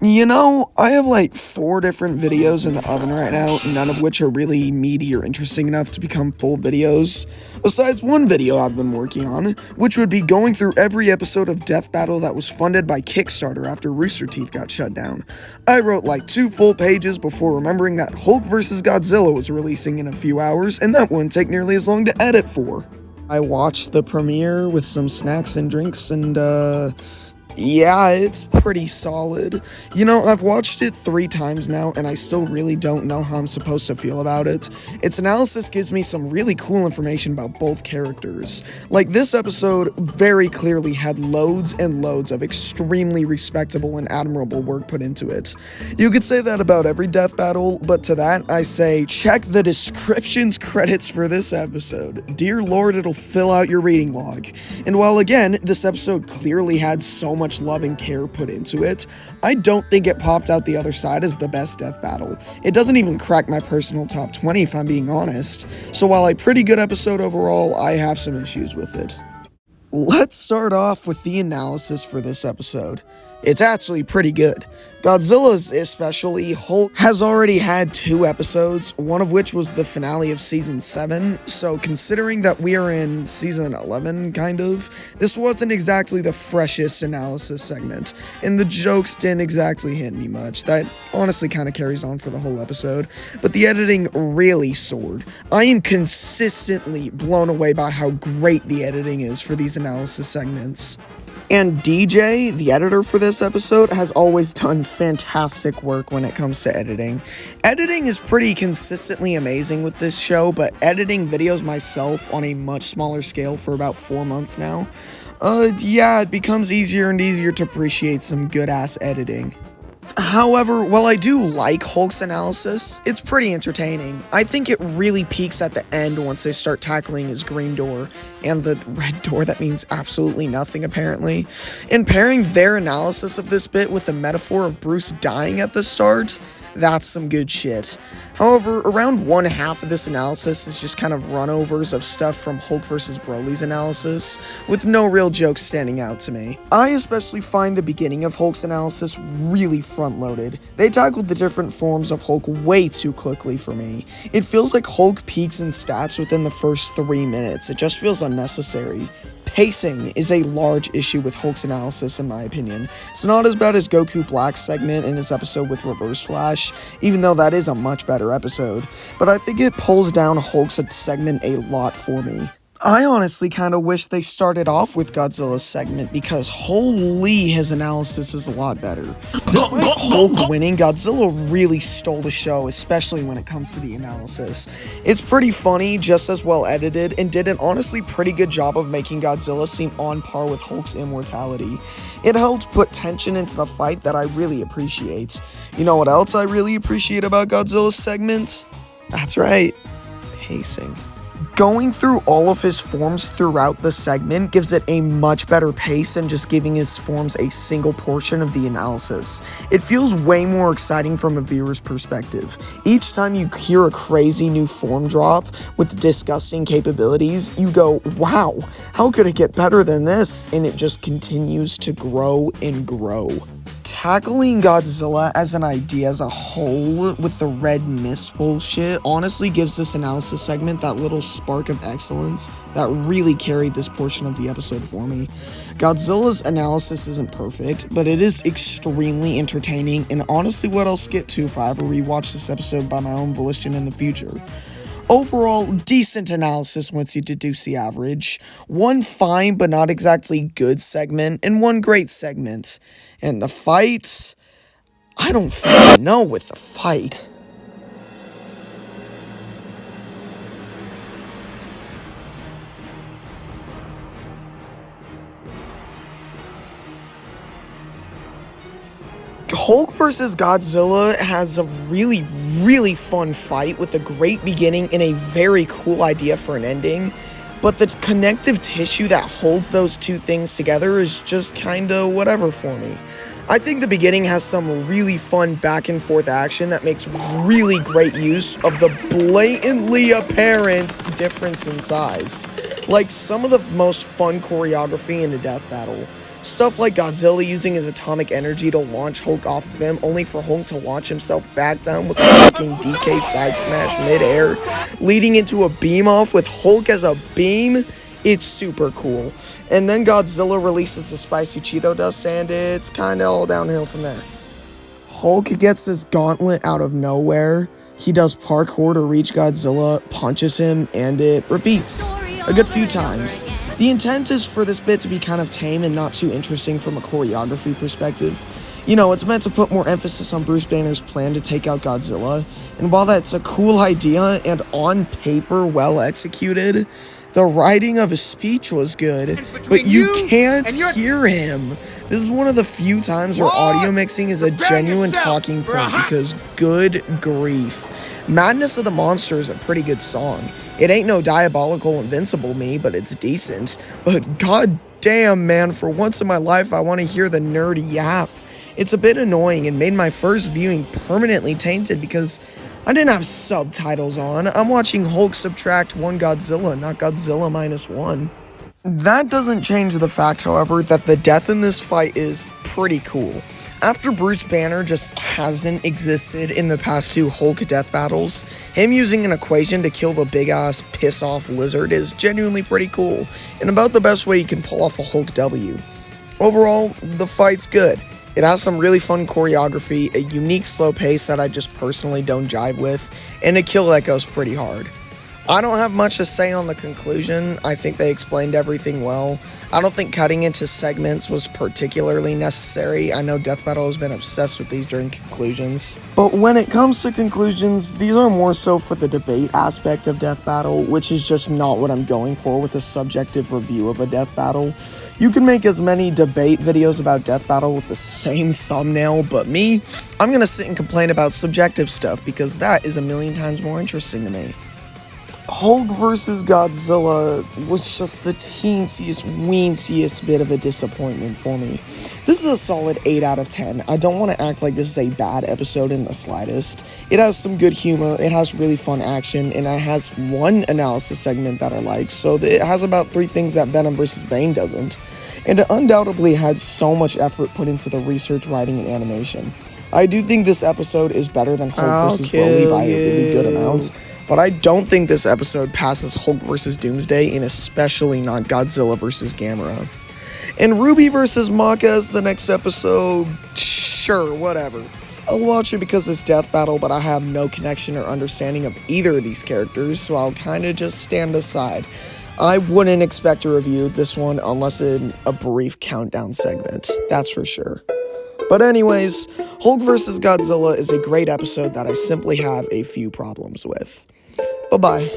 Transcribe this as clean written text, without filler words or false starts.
You know, I have like 4 different videos in the oven right now, none of which are really meaty or interesting enough to become full videos. Besides one video I've been working on, which would be going through every episode of Death Battle that was funded by Kickstarter after Rooster Teeth got shut down. I wrote like 2 full pages before remembering that Hulk vs. Godzilla was releasing in a few hours, and that wouldn't take nearly as long to edit for. I watched the premiere with some snacks and drinks, and yeah, it's pretty solid. You know, I've watched it 3 times now, and I still really don't know how I'm supposed to feel about it. Its analysis gives me some really cool information about both characters. Like, this episode very clearly had loads and loads of extremely respectable and admirable work put into it. You could say that about every death battle, but to that, I say, check the descriptions credits for this episode. Dear Lord, it'll fill out your reading log. And while again, this episode clearly had so much love and care put into it, I don't think it popped out the other side as the best death battle. It doesn't even crack my personal top 20 if I'm being honest. So while a pretty good episode overall, I have some issues with it. Let's start off with the analysis for this episode. It's actually pretty good. Godzilla's, especially Hulk, has already had 2 episodes, one of which was the finale of Season 7, so considering that we are in Season 11, kind of, this wasn't exactly the freshest analysis segment, and the jokes didn't exactly hit me much. That honestly kind of carries on for the whole episode, but the editing really soared. I am consistently blown away by how great the editing is for these analysis segments. And DJ, the editor for this episode, has always done fantastic work when it comes to editing. Editing is pretty consistently amazing with this show, but editing videos myself on a much smaller scale for about 4 months now, yeah, it becomes easier and easier to appreciate some good-ass editing. However, while I do like Hulk's analysis, it's pretty entertaining. I think it really peaks at the end once they start tackling his green door and the red door that means absolutely nothing apparently. And pairing their analysis of this bit with the metaphor of Bruce dying at the start, that's some good shit. However, around 1/2 of this analysis is just kind of runovers of stuff from Hulk vs. Broly's analysis, with no real jokes standing out to me. I especially find the beginning of Hulk's analysis really front-loaded. They tackled the different forms of Hulk way too quickly for me. It feels like Hulk peaks in stats within the first 3 minutes. It just feels unnecessary. Pacing is a large issue with Hulk's analysis in my opinion. It's not as bad as Goku Black's segment in his episode with Reverse Flash, even though that is a much better episode, but I think it pulls down Hulk's segment a lot for me. I honestly kind of wish they started off with Godzilla's segment because holy, his analysis is a lot better. Despite Hulk winning, Godzilla really stole the show, especially when it comes to the analysis. It's pretty funny, just as well edited, and did an honestly pretty good job of making Godzilla seem on par with Hulk's immortality. It helped put tension into the fight that I really appreciate. You know what else I really appreciate about Godzilla's segment? That's right, pacing. Going through all of his forms throughout the segment gives it a much better pace than just giving his forms a single portion of the analysis. It feels way more exciting from a viewer's perspective. Each time you hear a crazy new form drop with disgusting capabilities, you go, wow, how could it get better than this? And it just continues to grow and grow. Tackling Godzilla as an idea as a whole with the red mist bullshit honestly gives this analysis segment that little spark of excellence that really carried this portion of the episode for me. Godzilla's analysis isn't perfect, but it is extremely entertaining and honestly what I'll skip to if I ever rewatch this episode by my own volition in the future. Overall, decent analysis once you deduce the average. One fine but not exactly good segment, and one great segment. And the fight? I don't fucking know with the fight. Hulk vs. Godzilla has a really fun fight with a great beginning and a very cool idea for an ending, but the connective tissue that holds those two things together is just kinda whatever for me. I think the beginning has some really fun back and forth action that makes really great use of the blatantly apparent difference in size. Like some of the most fun choreography in the death battle. Stuff like Godzilla using his atomic energy to launch Hulk off of him, only for Hulk to launch himself back down with a fucking DK side smash midair, leading into a beam off with Hulk as a beam. It's super cool. And then Godzilla releases the spicy Cheeto dust, and it's kinda all downhill from there. Hulk gets this gauntlet out of nowhere. He does parkour to reach Godzilla, punches him, and it repeats a good few times. The intent is for this bit to be kind of tame and not too interesting from a choreography perspective. You know, it's meant to put more emphasis on Bruce Banner's plan to take out Godzilla, and while that's a cool idea and on paper well executed, the writing of his speech was good, but you can't hear him. This is one of the few times where audio mixing is a genuine talking point because good grief. Madness of the Monster is a pretty good song. It ain't no diabolical invincible me, but it's decent. But god damn, man, for once in my life I want to hear the nerdy yap. It's a bit annoying and made my first viewing permanently tainted because I didn't have subtitles on. I'm watching Hulk subtract 1 Godzilla, not Godzilla -1. That doesn't change the fact, however, that the death in this fight is pretty cool. After Bruce Banner just hasn't existed in the past 2 Hulk death battles, him using an equation to kill the big-ass piss-off lizard is genuinely pretty cool, and about the best way you can pull off a Hulk W. Overall, the fight's good. It has some really fun choreography, a unique slow pace that I just personally don't jive with, and a kill that goes pretty hard. I don't have much to say on the conclusion. I think they explained everything well. I don't think cutting into segments was particularly necessary. I know Death Battle has been obsessed with these during conclusions. But when it comes to conclusions, these are more so for the debate aspect of Death Battle, which is just not what I'm going for with a subjective review of a Death Battle. You can make as many debate videos about Death Battle with the same thumbnail, but me, I'm gonna sit and complain about subjective stuff because that is a million times more interesting to me. Hulk vs. Godzilla was just the teensiest, weensiest bit of a disappointment for me. This is a solid 8 out of 10. I don't want to act like this is a bad episode in the slightest. It has some good humor, it has really fun action, and it has one analysis segment that I like, so it has about 3 things that Venom vs. Bane doesn't. And it undoubtedly had so much effort put into the research, writing, and animation. I do think this episode is better than Hulk vs. Broly by a really good amount, but I don't think this episode passes Hulk vs. Doomsday, and especially not Godzilla vs. Gamera. And Ruby vs. Maka as the next episode, sure, whatever. I'll watch it because it's Death Battle, but I have no connection or understanding of either of these characters, so I'll kinda just stand aside. I wouldn't expect to review this one unless in a brief countdown segment, that's for sure. But anyways, Hulk vs. Godzilla is a great episode that I simply have a few problems with. Bye-bye.